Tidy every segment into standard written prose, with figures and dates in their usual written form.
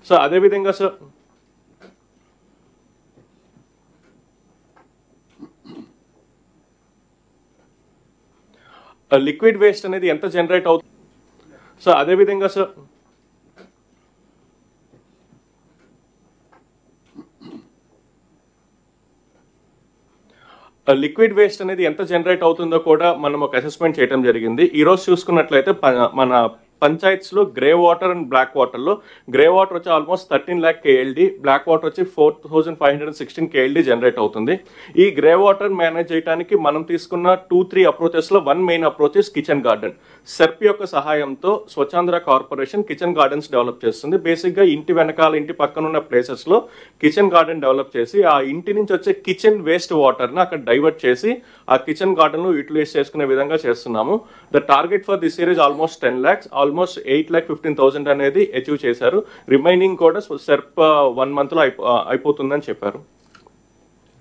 So అదేవిధంగా sir liquid waste అనేది ఎంత జనరేట్ అవుతుంది. సో అదేవిధంగా సార్ లిక్విడ్ వేస్ట్ అనేది ఎంత జనరేట్ అవుతుందో కూడా మనం ఒక అసెస్మెంట్ చేయడం జరిగింది. ఈరోజు చూసుకున్నట్లయితే మన పంచాయత్స్ లో grey water and black water లో గ్రే వాటర్ వచ్చి almost 13 lakh KLD, black water వచ్చి 4516 KLD జనరేట్ అవుతుంది. ఈ గ్రే వాటర్ మేనేజ్ చేయడానికి మనం తీసుకున్న 2-3 అప్రోచెస్ లో one main approach is kitchen garden. SERP యొక్క సహాయంతో Swachhandhra corporation kitchen gardens develop చేస్తుంది. బేసిక్ గా ఇంటి వెనకాల ఇంటి పక్కన ఉన్న ప్లేసెస్ లో కిచెన్ గార్డెన్ డెవలప్ చేసి ఆ ఇంటి నుంచి వచ్చే కిచెన్ వేస్ట్ వాటర్ ని అక్కడ డైవర్ట్ చేసి ఆ కిచెన్ గార్డెన్ లో యూటిలైజ్ చేసుకునే విధంగా చేస్తున్నాము. The target for this year is almost 10 lakhs, almost 8,15,000 అనేది అచీవ్ చేశారు. రిమైనింగ్ కూడా సెర్ప్ 1 month లో అయిపోతుందని చెప్పారు.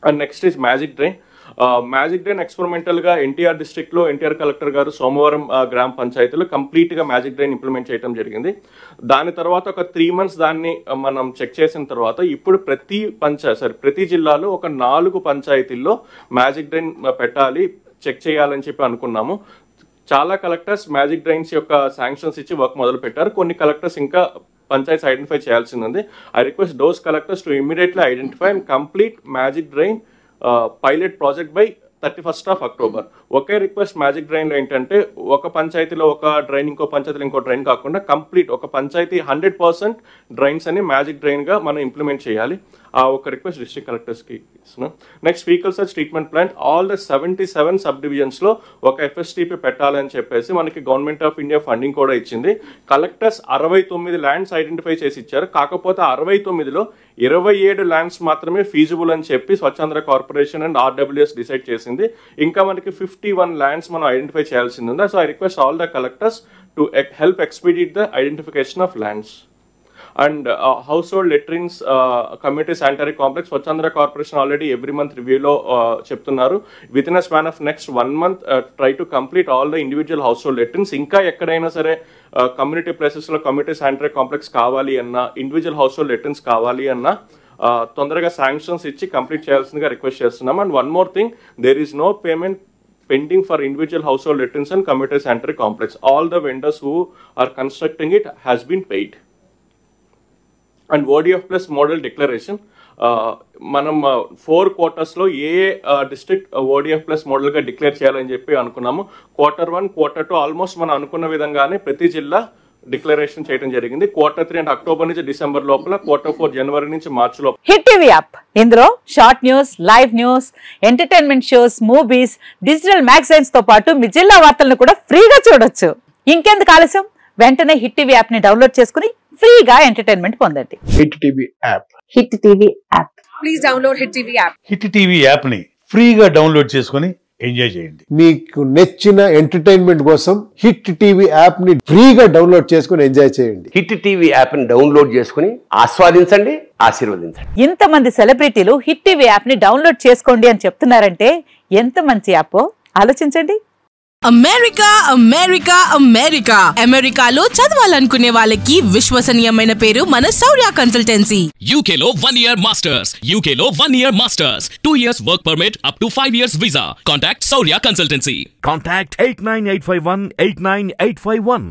And next is magic drain. Magic drain experimental గా ఎన్టీఆర్ డిస్ట్రిక్ట్ లో ఎన్టీఆర్ కలెక్టర్ గారు సోమవారం గ్రామ పంచాయతీలో కంప్లీట్ గా మ్యాజిక్ డ్రైన్ ఇంప్లిమెంట్ చేయడం జరిగింది. దాని తర్వాత ఒక 3 months దాన్ని మనం చెక్ చేసిన తర్వాత ఇప్పుడు ప్రతి జిల్లాలో ఒక 4 పంచాయతీల్లో మ్యాజిక్ డ్రైన్ పెట్టాలి, చెక్ చేయాలని చెప్పి అనుకున్నాము. చాలా కలెక్టర్స్ మ్యాజిక్ డ్రైన్స్ యొక్క శాంక్షన్స్ ఇచ్చి వర్క్ మొదలు పెట్టారు. కొన్ని కలెక్టర్స్ ఇంకా పంచాయత్ ఐడెంటిఫై చేయాల్సింది ఉంది. I request those collectors to immediately identify and complete magic drain pilot project by 31st October. Okay request magic drain లో ఏంటంటే ఒక పంచాయతీలో ఒక డ్రైన్, ఇంకో పంచాయతీలో ఇంకో డ్రైన్ కాకుండా కంప్లీట్ ఒక పంచాయతీ 100% డ్రైన్స్ అని మ్యాజిక్ డ్రైన్ గా మనం ఇంప్లిమెంట్ చేయాలి. ఆ ఒక రిక్వెస్ట్ డిస్ట్రిక్ట్ కలెక్టర్స్ కి ఇస్తున్నాం. Next vehicle search treatment plant all the 77 sub divisions లో ఒక FSTP పెట్టాలని చెప్పేసి మనకి గవర్నమెంట్ ఆఫ్ ఇండియా ఫండింగ్ కూడా ఇచ్చింది. కలెక్టర్స్ 69 ల్యాండ్స్ ఐడెంటిఫై చేసి ఇచ్చారు. కాకపోతే 69లో 27 ల్యాండ్స్ మాత్రమే ఫీజిబుల్ అని చెప్పి Swachhandhra corporation and RWS decide చేసింది. ఇంకా మనకి 51 ల్యాండ్స్ మనం ఐడెంటిఫై చేయాల్సింది ఉంది. So I request all the collectors to help expedite the identification of lands. And household latrines community sanitary complex Swachhandhra corporation already every month రివ్యూలో చెప్తున్నారు. Within a span of next 1 month try to complete all the individual household latrines. ఇంకా ఎక్కడైనా సరే community places లో community sanitary complex కావాలి అన్నా, individual household latrines కావాలి అన్నా తొందరగా శాంక్షన్స్ ఇచ్చి కంప్లీట్ చేయాల్సిందిగా రిక్వెస్ట్ చేస్తున్నాం. And one more thing, there is no payment pending for individual household latrines and community sanitary complex. All the vendors who are constructing it has been paid. And ODF plus model declaration, మనం 4 quarters లో ఏ district ODF plus model గా declare చేయాలని చెప్పి అనుకున్నాము. Q1, Q2 almost మనం అనుకున్న విధంగానే ప్రతి జిల్లా డిక్లరేషన్ చేయడం జరిగింది. Q3 అంటే అక్టోబర్ నుంచి డిసెంబర్ లోపల, Q4 జనవరి నుంచి మార్చి లోపల. హిట్ టీవీ యాప్, ఇందులో short news, live news, entertainment shows, movies, digital magazines తో పాటు మీ జిల్లా వార్తలను కూడా ఫ్రీగా చూడొచ్చు. ఇంకెందుకు ఆలస్యం, వెంటనే హిట్ టీవీ యాప్ ని డౌన్లోడ్ చేసుకుని ఫ్రీగా ఎంటర్టైన్మెంట్ పొందండి. Hit TV app. Hit TV app. Please download hit TV app. Hit TV app ని ఫ్రీగా డౌన్లోడ్ చేసుకుని ఎంజాయ్ చేయండి. మీకు నచ్చిన ఎంటర్టైన్మెంట్ కోసం హిట్ టీవీ యాప్ ని ఫ్రీగా డౌన్లోడ్ చేసుకుని ఎంజాయ్ చేయండి. హిట్ టీవీ యాప్ ని డౌన్లోడ్ చేసుకుని ఆస్వాదించండి, ఆశీర్వదించండి. ఇంతమంది సెలబ్రిటీలు హిట్ టీవీ యాప్ ని డౌన్లోడ్ చేసుకోండి అని చెప్తున్నారంటే ఎంత మంచి యాప్ ఆలోచించండి. అమెరికా అమెరికా అమెరికా అమెరికాలో చదవాలనుకునే వాళ్ళకి విశ్వసనీయమైన పేరు మన శౌర్య కన్సల్టెన్సీ. UK లో 1 year masters, UK లో 1 year masters, 2 years work permit up to 5 years visa. Contact Saurya Consultancy. Contact 89851 89851.